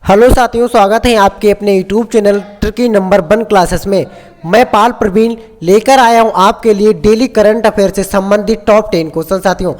Hello साथियों, स्वागत है आपके अपने YouTube channel tricky number 1 classes में। मैं पाल प्रवीण लेकर आया हूं आपके लिए डेली करंट अफेयर से संबंधित टॉप 10 क्वेश्चन। साथियों,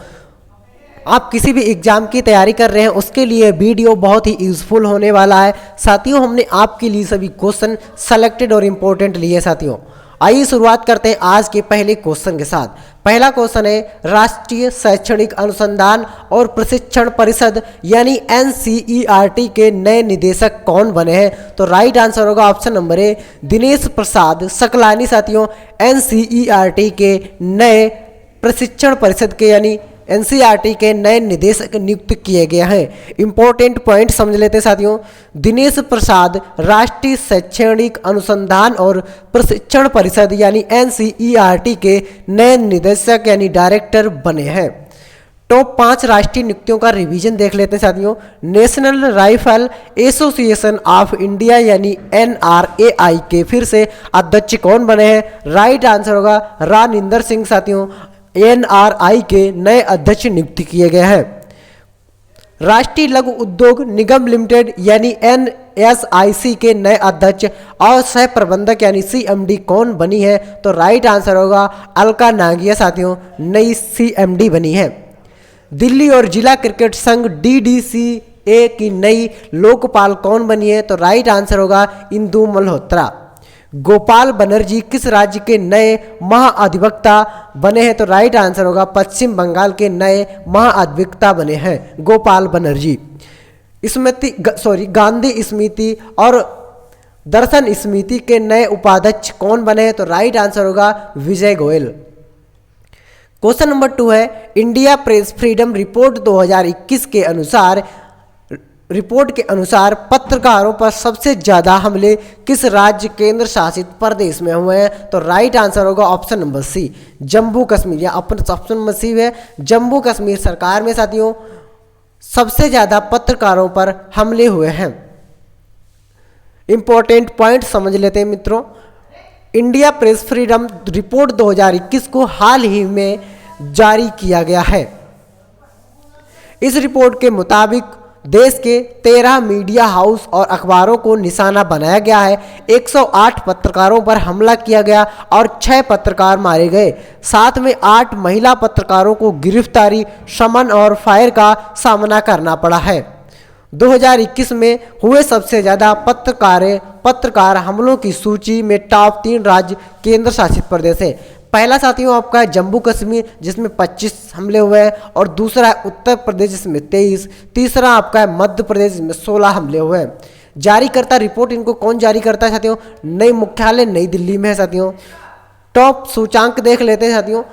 आप किसी भी एग्जाम की तैयारी कर रहे हैं उसके लिए वीडियो बहुत ही यूजफुल होने वाला है। साथियों, हमने आपके लिए सभी क्वेश्चन सेलेक्टेड और इम्पोर्टेंट लिए। साथियों, आइए शुरुआत करते हैं आज के पहले क्वेश्चन के साथ। पहला क्वेश्चन है, राष्ट्रीय शैक्षणिक अनुसंधान और प्रशिक्षण परिषद यानी NCERT के नए निदेशक कौन बने हैं? तो राइट आंसर होगा option number A, Dinesh Prasad Saklani. साथियों, NCERT के नए प्रशिक्षण परिषद के यानी NCERT के नए निदेशक नियुक्त किए गए हैं। इंपॉर्टेंट पॉइंट समझ लेते हैं साथियों। दिनेश प्रसाद राष्ट्रीय शैक्षणिक अनुसंधान और प्रशिक्षण परिषद यानी NCERT के नए निदेशक यानी डायरेक्टर बने हैं। टॉप 5 राष्ट्रीय नियुक्तियों का रिवीजन देख लेते हैं साथियों। National rifle association of India यानी NRAI के फिर से अध्यक्ष कौन बने हैं? राइट आंसर होगा रानिंदर सिंह। साथियों, NRI के नए अध्यक्ष नियुक्त किए गए हैं। राष्ट्रीय लघु उद्योग निगम लिमिटेड यानी NSIC के नए अध्यक्ष और सह प्रबंधक यानी CMD कौन बनी है? तो राइट आंसर होगा अलका नागिया। साथियों, नई CMD बनी है। दिल्ली और जिला क्रिकेट संघ DDCA की नई लोकपाल कौन बनी है? तो राइट आंसर होगा इंदु मल्होत्रा। गोपाल बनर्जी किस राज्य के नए महाअधिवक्ता बने हैं? तो राइट आंसर होगा पश्चिम बंगाल के नए महाअधिवक्ता बने हैं गोपाल बनर्जी। गांधी स्मृति और दर्शन स्मृति के नए उपाध्यक्ष कौन बने हैं? तो राइट आंसर होगा विजय गोयल। क्वेश्चन नंबर 2 है, इंडिया प्रेस फ्रीडम रिपोर्ट 2021 के अनुसार पत्रकारों पर सबसे ज्यादा हमले किस राज्य केंद्र शासित प्रदेश में हुए हैं? तो राइट आंसर होगा option number C, Jammu Kashmir. या ऑप्शन नंबर सी है जम्मू कश्मीर सरकार में साथियों सबसे ज्यादा पत्रकारों पर हमले हुए हैं। इंपॉर्टेंट पॉइंट समझ लेते हैं मित्रों। इंडिया प्रेस फ्रीडम रिपोर्ट 2021 को हाल ही में जारी किया गया है। इस रिपोर्ट के मुताबिक देश के 13 मीडिया हाउस और अखबारों को निशाना बनाया गया है। 108 पत्रकारों पर हमला किया गया और 6 पत्रकार मारे गए। साथ में 8 महिला पत्रकारों को गिरफ्तारी, समन और फायर का सामना करना पड़ा है। 2021 में हुए सबसे ज्यादा पत्रकार हमलों की सूची में टॉप 3 राज्य केंद्र शासित प्रदेश है। पहला साथियों आपका है जम्मू कश्मीर जिसमें 25 हमले हुए हैं और दूसरा है उत्तर प्रदेश जिसमें 23, तीसरा आपका है मध्य प्रदेश जिसमें 16 हमले हुए हैं। जारी करता रिपोर्ट इनको कौन जारी करता है साथियों? नई मुख्यालय नई दिल्ली में है साथियों। टॉप सूचांक देख लेते हैं साथियों।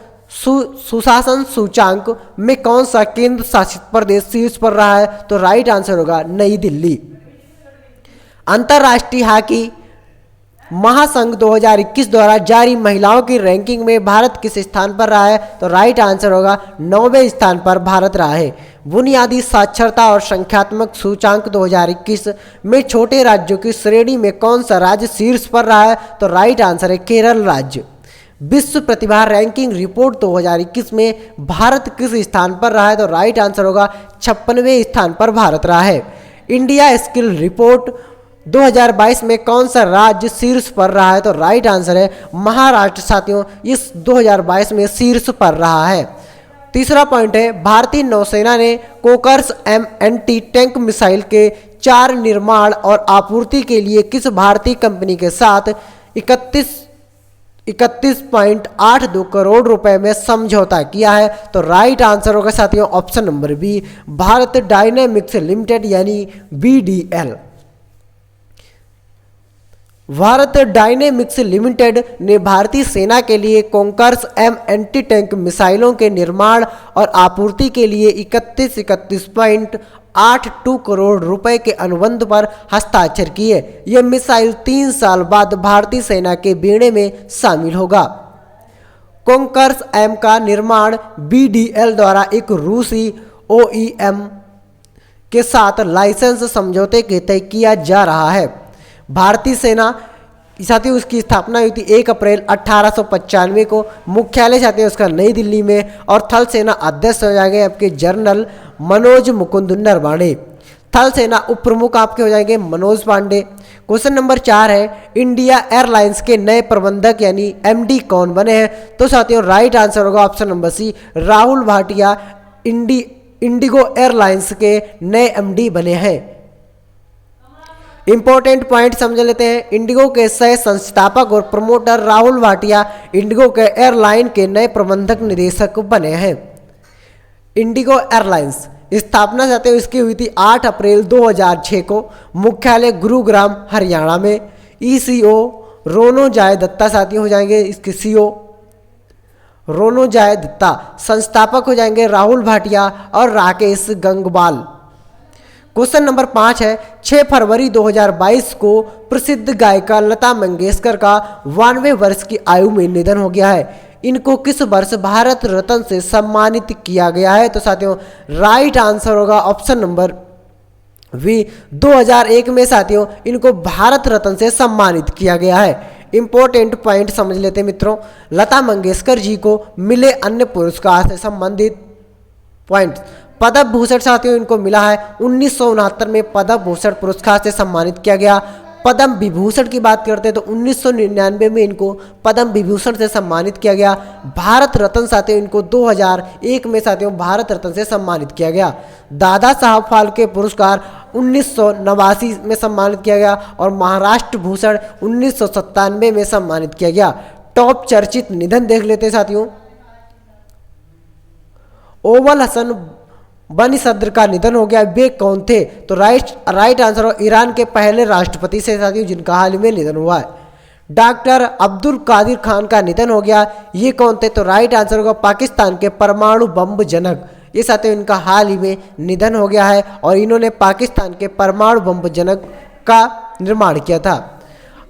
सुशासन सूचांक में कौन सा केंद्र शासित प्रदेश शीर्ष पर रहा है? तो राइट आंसर होगा नई दिल्ली। अंतरराष्ट्रीय हॉकी महासंघ 2021 द्वारा जारी महिलाओं की रैंकिंग में भारत किस स्थान पर रहा है? तो राइट आंसर होगा 9वें स्थान पर भारत रहा है। बुनियादी साक्षरता और संख्यात्मक सूचांक 2021 में छोटे राज्यों की श्रेणी में कौन सा राज्य शीर्ष पर रहा है? तो राइट आंसर है केरल राज्य। विश्व प्रतिभा रैंकिंग रिपोर्ट 2021 में भारत किस स्थान पर रहा है? तो राइट आंसर होगा 56वें स्थान पर भारत रहा है। इंडिया स्किल रिपोर्ट 2022 में कौन सा राज्य शीर्ष पर रहा है? तो राइट आंसर है महाराष्ट्र। साथियों, इस 2022 में शीर्ष पर रहा है। तीसरा पॉइंट है, भारतीय नौसेना ने कोकर्स M एंटी टैंक मिसाइल के 4 निर्माण और आपूर्ति के लिए किस भारतीय कंपनी के साथ 31.82 करोड़ रुपए में समझौता किया है? तो राइट आंसर होगा साथियों option number B, Bharat dynamics limited यानी BDL। भारत डायनेमिक्स लिमिटेड ने भारतीय सेना के लिए कोकर्स M एंटी टैंक मिसाइलों के निर्माण और आपूर्ति के लिए 31.82 करोड़ रुपए के अनुबंध पर हस्ताक्षर किए। यह मिसाइल 3 साल बाद भारतीय सेना के बेड़े में शामिल होगा। कोकर्स M का निर्माण BDL द्वारा एक रूसी OEM के साथ लाइसेंस समझौते के तय किया जा रहा है। भारतीय सेना साथियों उसकी स्थापना हुई थी 1 अप्रैल 1895 को। मुख्यालय साथियों उसका नई दिल्ली में और थल सेना अध्यक्ष हो जाएंगे आपके जनरल मनोज मुकुंद नरवाणे। थल सेना उप प्रमुख आपके हो जाएंगे मनोज पांडे। क्वेश्चन नंबर 4 है इंडिया एयरलाइंस के नए प्रबंधक यानी एमडी कौन बने हैं? तो साथियों राइट आंसर होगा option number C, Rahul Bhatia IndiGo airlines के नए एमडी बने हैं। इंपॉर्टेंट पॉइंट समझ लेते हैं। इंडिगो के सह संस्थापक और प्रमोटर राहुल भाटिया इंडिगो के एयरलाइन के नए प्रबंधक निदेशक बने हैं। इंडिगो एयरलाइंस स्थापना चाहते हो इसकी हुई थी 8 अप्रैल 2006 को। मुख्यालय गुरुग्राम हरियाणा में। ईसीओ रोनोजॉय दत्ता साथी हो जाएंगे इसके सीओ रोनोजॉय दत्ता। संस्थापक हो जाएंगे राहुल भाटिया और राकेश गंगवाल। क्वेश्चन नंबर 5 है 6 फरवरी 2022 को प्रसिद्ध गायिका लता मंगेशकर का 92वें वर्ष की आयु में निधन हो गया है। इनको किस वर्ष भारत रत्न से सम्मानित किया गया है? तो साथियों राइट आंसर होगा ऑप्शन नंबर वी, 2001 में साथियों इनको भारत रत्न से सम्मानित किया गया है। इंपॉर्टेंट पॉइंट समझ लेते हैं मित्रों। लता मंगेशकर जी को मिले अन्य पुरस्कार से संबंधित पॉइंट। पद्म भूषण साथियों इनको मिला है 1969 में पद्म भूषण पुरस्कार से सम्मानित किया गया। पद्म विभूषण की बात करते हैं तो 1999 में इनको पद्म विभूषण से सम्मानित किया गया। भारत रत्न साथियों इनको 2001 में साथियों भारत रत्न से सम्मानित किया गया। दादा साहब फाल्के पुरस्कार 1989 में सम्मानित किया गया और महाराष्ट्र भूषण 1997 में सम्मानित किया गया। टॉप चर्चित निधन देख लेते हैं साथियों। ओवल हसन बनी सद्र का निधन हो गया। वे कौन थे? तो राइट आंसर हो ईरान के पहले राष्ट्रपति से साथियों जिनका हाल ही में निधन हुआ है। डॉक्टर अब्दुल कादिर खान का निधन हो गया। ये कौन थे? तो राइट आंसर होगा पाकिस्तान के परमाणु बम जनक। ये साथियों इनका हाल ही में निधन हो गया है और इन्होंने पाकिस्तान के परमाणु बम जनक का निर्माण किया था।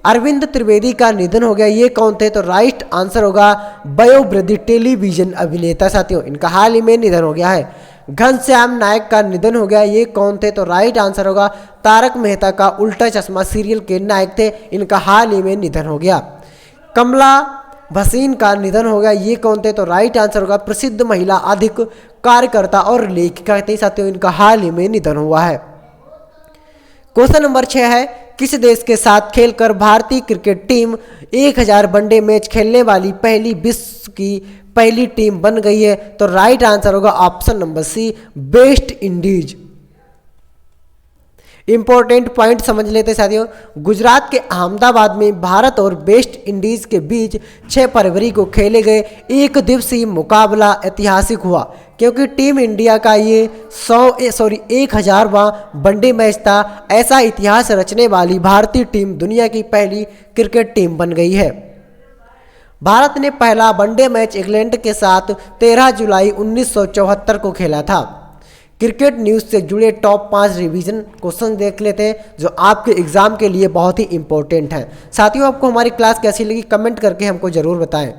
अरविंद त्रिवेदी का निधन हो गया। ये कौन थे? तो राइट आंसर होगा वयोवृद्ध टेलीविजन अभिनेता साथियों इनका हाल ही में निधन हो गया है। घनश्याम नायक का निधन हो गया। ये कौन थे? तो राइट आंसर होगा तारक मेहता का उल्टा चश्मा सीरियल के नायक थे। इनका हाल ही में निधन हो गया। कमला भसीन का निधन हो गया। ये कौन थे? तो राइट आंसर होगा प्रसिद्ध महिला अधिक कार्यकर्ता और लेखिका थे साथियों इनका हाल ही में निधन हुआ है। क्वेश्चन नंबर 6 है किस देश के साथ खेलकर भारतीय क्रिकेट टीम 1000 वनडे मैच खेलने वाली पहली विश्व की पहली टीम बन गई है? तो राइट आंसर होगा option number C, West Indies. Important point समझ लेते साथियों। गुजरात के अहमदाबाद में भारत और वेस्ट इंडीज के बीच 6 फरवरी को खेले गए एक दिवसीय मुकाबला ऐतिहासिक हुआ क्योंकि टीम इंडिया का ये 1000वां वनडे मैच था। ऐसा इतिहास रचने वाली भारतीय टीम दुनिया की पहली क्रिकेट टीम बन गई है। भारत ने पहला वनडे मैच इंग्लैंड के साथ 13 जुलाई 1974 को खेला था। क्रिकेट न्यूज़ से जुड़े टॉप 5 रिवीजन क्वेश्चन देख लेते हैं जो आपके एग्जाम के लिए बहुत ही इंपॉर्टेंट हैं। साथियों आपको हमारी क्लास कैसी लगी कमेंट करके हमको जरूर बताएं।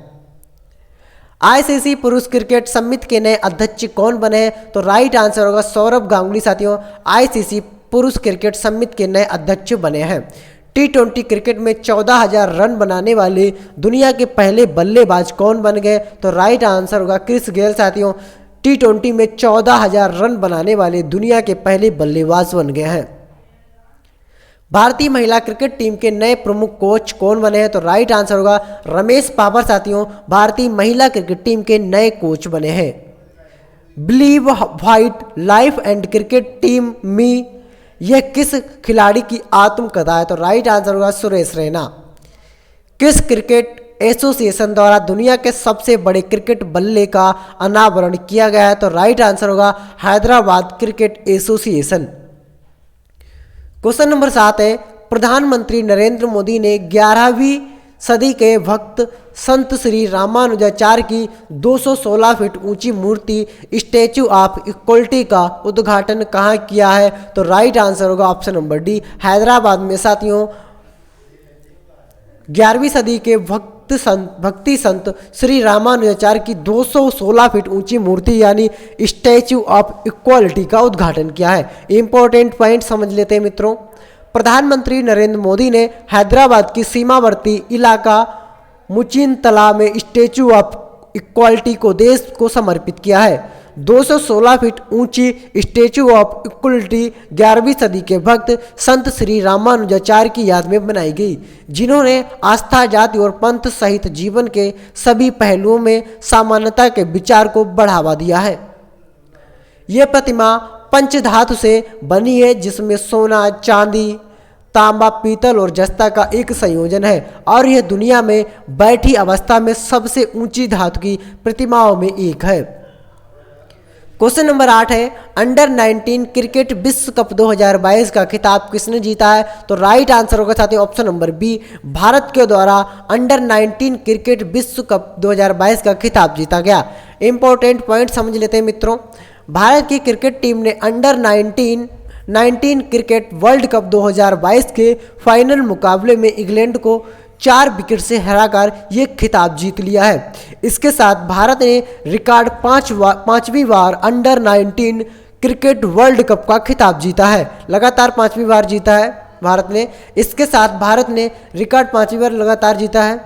आईसीसी पुरुष क्रिकेट समिति के नए अध्यक्ष कौन बने हैं? तो राइट आंसर होगा सौरभ गांगुली साथियों आईसीसी पुरुष क्रिकेट समिति के नए अध्यक्ष बने हैं। T20 क्रिकेट में 14,000 रन बनाने वाले दुनिया के पहले बल्लेबाज कौन बन गए? तो राइट आंसर होगा क्रिस गेल साथियों T20 में 14,000 रन बनाने वाले दुनिया के पहले बल्लेबाज बन गए हैं। भारतीय महिला क्रिकेट टीम के नए प्रमुख कोच कौन बने हैं? तो राइट आंसर होगा रमेश पावर साथियों भारतीय महिला क्रिकेट टीम के नए कोच बने हैं। Believe white life and cricket team मी यह किस खिलाड़ी की आत्मकथा है? तो राइट आंसर होगा सुरेश रैना। किस क्रिकेट एसोसिएशन द्वारा दुनिया के सबसे बड़े क्रिकेट बल्ले का अनावरण किया गया है? तो राइट आंसर होगा Hyderabad cricket association. Question number 7 है प्रधानमंत्री नरेंद्र मोदी ने 11वीं सदी के भक्त संत श्री रामानुजाचार्य की 216 फीट ऊंची मूर्ति स्टैचू ऑफ इक्वलिटी का उद्घाटन कहाँ किया है? तो राइट आंसर होगा ऑप्शन नंबर डी हैदराबाद में साथियों। 11वीं सदी के भक्ति संत श्री रामानुजाचार्य की 216 फीट ऊंची मूर्ति यानी स्टैचू ऑफ इक्वलिटी का उद्घाटन किया है। इंपॉर्टेंट पॉइंट समझ लेते हैं मित्रों। प्रधानमंत्री नरेंद्र मोदी ने हैदराबाद की सीमावर्ती इलाका मुचिनतला में स्टैचू ऑफ इक्वलिटी को देश को समर्पित किया है। 216 फीट ऊंची स्टेचू ऑफ इक्वलिटी 11वीं सदी के भक्त संत श्री रामानुजाचार्य की याद में बनाई गई, जिन्होंने आस्था, जाति और पंथ सहित जीवन के सभी पहलुओं में समानता के विचार को बढ़ावा दिया है। यह प्रतिमा पंचधातु से बनी है, जिसमें सोना, चांदी, तांबा, पीतल और जस्ता का एक संयोजन है और यह दुनिया में बैठी अवस्था में सबसे ऊंची धातु की प्रतिमाओं में एक है। क्वेश्चन नंबर 8 है, अंडर 19 क्रिकेट विश्व कप 2022 का खिताब किसने जीता है? तो राइट आंसर होगा साथियों ऑप्शन नंबर बी, भारत के द्वारा अंडर 19 क्रिकेट विश्व कप 2022 का खिताब जीता गया। इंपॉर्टेंट पॉइंट समझ लेते हैं मित्रों। भारत की क्रिकेट टीम ने अंडर 19 क्रिकेट वर्ल्ड कप 2022 के फाइनल मुकाबले में इंग्लैंड को 4 विकेट से हराकर ये खिताब जीत लिया है। इसके साथ भारत ने रिकॉर्ड 5वीं बार अंडर 19 क्रिकेट वर्ल्ड कप का खिताब जीता है। लगातार 5वीं बार जीता है भारत ने। इसके साथ भारत ने रिकॉर्ड 5वीं बार लगातार जीता है।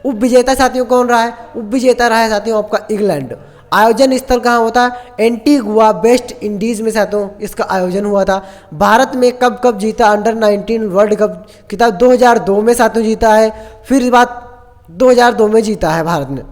उप विजेता साथियों कौन रहा है? उप विजेता रहा है साथियों आपका इंग्लैंड। आयोजन स्थल कहाँ होता है? एंटीगुआ वेस्ट इंडीज में साथियों इसका आयोजन हुआ था। भारत में कब कब जीता अंडर 19 वर्ल्ड कप खिताब? 2002 में साथियों जीता है। फिर इस बात 2002 में जीता है भारत ने।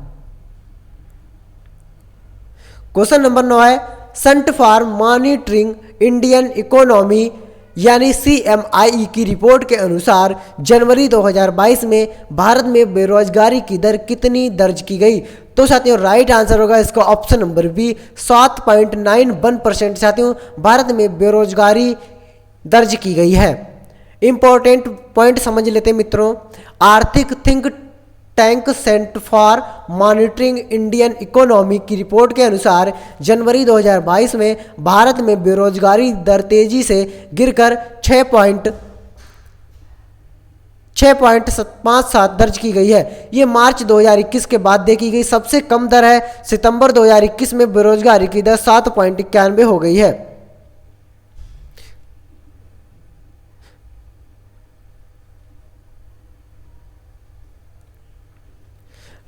क्वेश्चन नंबर 9 है, centre for monitoring Indian economy यानी CMIE की रिपोर्ट के अनुसार जनवरी 2022 में भारत में बेरोजगारी की दर कितनी दर्ज की गई? तो साथियों राइट आंसर होगा इसका ऑप्शन नंबर बी, 7.91% साथियों भारत में बेरोजगारी दर्ज की गई है। इंपॉर्टेंट पॉइंट समझ लेते हैं मित्रों। आर्थिक think tank centre for monitoring Indian economy की रिपोर्ट के अनुसार जनवरी 2022 में भारत में बेरोजगारी दर तेजी से गिरकर 6.57 दर्ज की गई है। ये मार्च 2021 के बाद देखी गई सबसे कम दर है। सितंबर 2021 में बेरोजगारी की दर 7.91 हो गई है।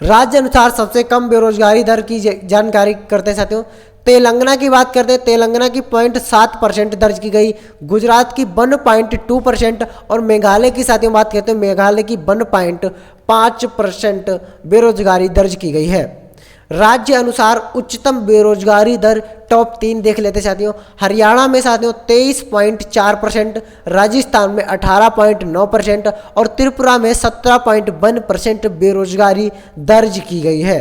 राज्य अनुसार सबसे कम बेरोजगारी दर की जानकारी करते हैं साथियों। तेलंगाना की बात करते हैं, तेलंगाना की 0.7% दर्ज की गई, गुजरात की 1.2% और मेघालय की साथियों बात करते हैं, मेघालय की 1.5% बेरोजगारी दर्ज की गई है। राज्य अनुसार उच्चतम बेरोजगारी दर टॉप 3 देख लेते साथियों। हरियाणा में साथियों 23.4%, राजस्थान में 18.9% और त्रिपुरा में 17.1% बेरोजगारी दर्ज की गई है।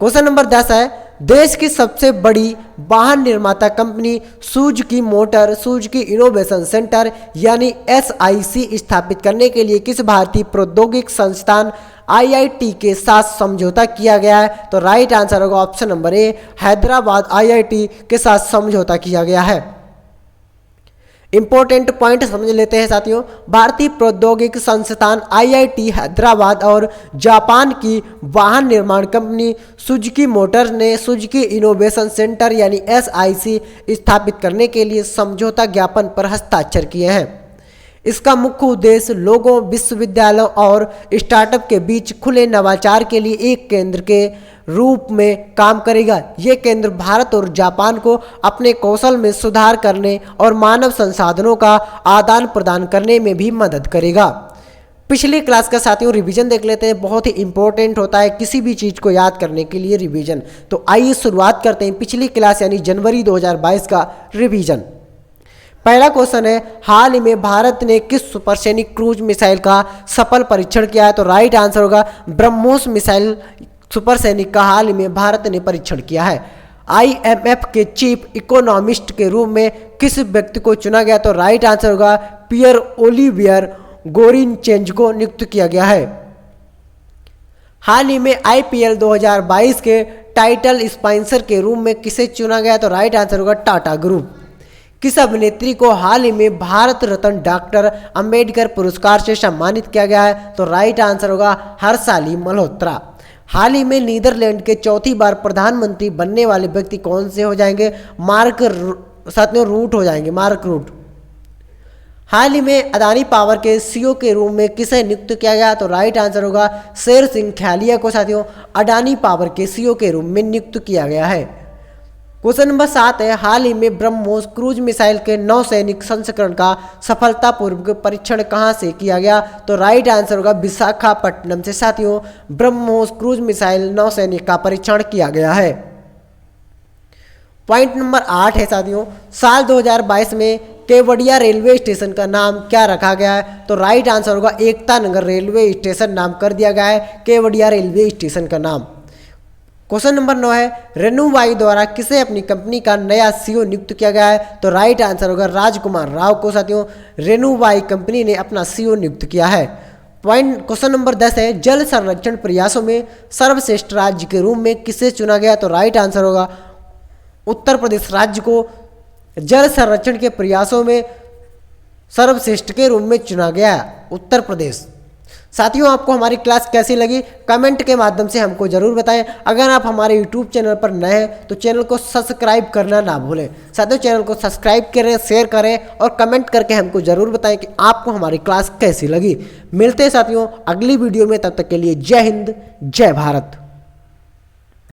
क्वेश्चन नंबर 10 है, देश की सबसे बड़ी वाहन निर्माता company Suzuki motor Suzuki innovation centre यानी SIC स्थापित करने के लिए किस भारतीय प्रौद्योगिक संस्थान IIT के साथ समझौता किया गया है? तो राइट आंसर होगा option number A, Hyderabad IIT के साथ समझौता किया गया है। इंपॉर्टेंट पॉइंट समझ लेते हैं साथियों। भारतीय प्रौद्योगिक संस्थान IIT हैदराबाद और जापान की वाहन निर्माण कंपनी सुजुकी मोटर्स ने सुजुकी इनोवेशन सेंटर यानी SIC स्थापित करने के लिए समझौता ज्ञापन पर हस्ताक्षर किए हैं। इसका मुख्य उद्देश्य लोगों, विश्वविद्यालयों और स्टार्टअप के बीच खुले नवाचार के लिए एक केंद्र के रूप में काम करेगा। ये केंद्र भारत और जापान को अपने कौशल में सुधार करने और मानव संसाधनों का आदान प्रदान करने में भी मदद करेगा। पिछली क्लास का साथियों रिवीजन देख लेते हैं, बहुत ही इंपॉर्टेंट होता है किसी भी चीज़ को याद करने के लिए रिवीजन। तो आइए शुरुआत करते हैं पिछली क्लास यानी जनवरी 2022 का रिवीजन। पहला क्वेश्चन है, हाल ही में भारत ने किस सुपरसोनिक क्रूज मिसाइल का सफल परीक्षण किया है? तो राइट आंसर होगा ब्रह्मोस मिसाइल सुपरसोनिक का हाल ही में भारत ने परीक्षण किया है। IMF के चीफ इकोनॉमिस्ट के रूप में किस व्यक्ति को चुना गया? तो राइट आंसर होगा पियर ओलिवियर गोरिनचेंज को नियुक्त किया गया है। हाल ही में IPL 2022 के टाइटल स्पॉन्सर के रूप में किसे चुना गया? तो राइट आंसर होगा टाटा ग्रुप। किस अभिनेत्री को हाल ही में भारत रत्न डॉक्टर अंबेडकर पुरस्कार से सम्मानित किया गया है? तो राइट आंसर होगा हर्षाली मल्होत्रा। हाल ही में नीदरलैंड के चौथी बार प्रधानमंत्री बनने वाले व्यक्ति कौन से हो जाएंगे? मार्क रूट हो जाएंगे, मार्क रूट। हाल ही में अदानी पावर के CEO के रूप में किसे नियुक्त किया गया? तो राइट आंसर होगा शेर सिंह ख्यालिया को साथियों अडानी पावर के CEO के रूप में नियुक्त किया गया है। क्वेश्चन नंबर 7 है, हाल ही में ब्रह्मोस क्रूज मिसाइल के नौसैनिक संस्करण का सफलतापूर्वक परीक्षण कहां से किया गया? तो राइट आंसर होगा विशाखापट्टनम से। साथियों, ब्रह्मोस क्रूज मिसाइल नौसैनिक का परीक्षण किया गया है। पॉइंट नंबर 8 है साथियों, साल 2022 में केवड़िया रेलवे स्टेशन का नाम क्या रखा गया है? तो राइट आंसर होगा एकता नगर रेलवे स्टेशन नाम कर दिया गया है केवड़िया रेलवे स्टेशन का नाम। क्वेश्चन नंबर 9 है, रेणुवाई द्वारा किसे अपनी कंपनी का नया सीईओ नियुक्त किया गया है? तो राइट आंसर होगा राजकुमार राव को। साथियों, रेणुवाई कंपनी ने अपना सीईओ नियुक्त किया है। क्वेश्चन नंबर 10 है, जल संरक्षण प्रयासों में सर्वश्रेष्ठ राज्य के रूप में किसे चुना गया? तो राइट आंसर होगा उत्तर प्रदेश राज्य को जल संरक्षण के प्रयासों में सर्वश्रेष्ठ के रूप में चुना गया, उत्तर प्रदेश। साथियों, आपको हमारी क्लास कैसी लगी कमेंट के माध्यम से हमको जरूर बताएं। अगर आप हमारे यूट्यूब चैनल पर नए हैं तो चैनल को सब्सक्राइब करना ना भूलें। साथियों, चैनल को सब्सक्राइब करें, शेयर करें और कमेंट करके हमको जरूर बताएं कि आपको हमारी क्लास कैसी लगी। मिलते हैं साथियों अगली वीडियो में, तब तक के लिए जय हिंद, जय भारत।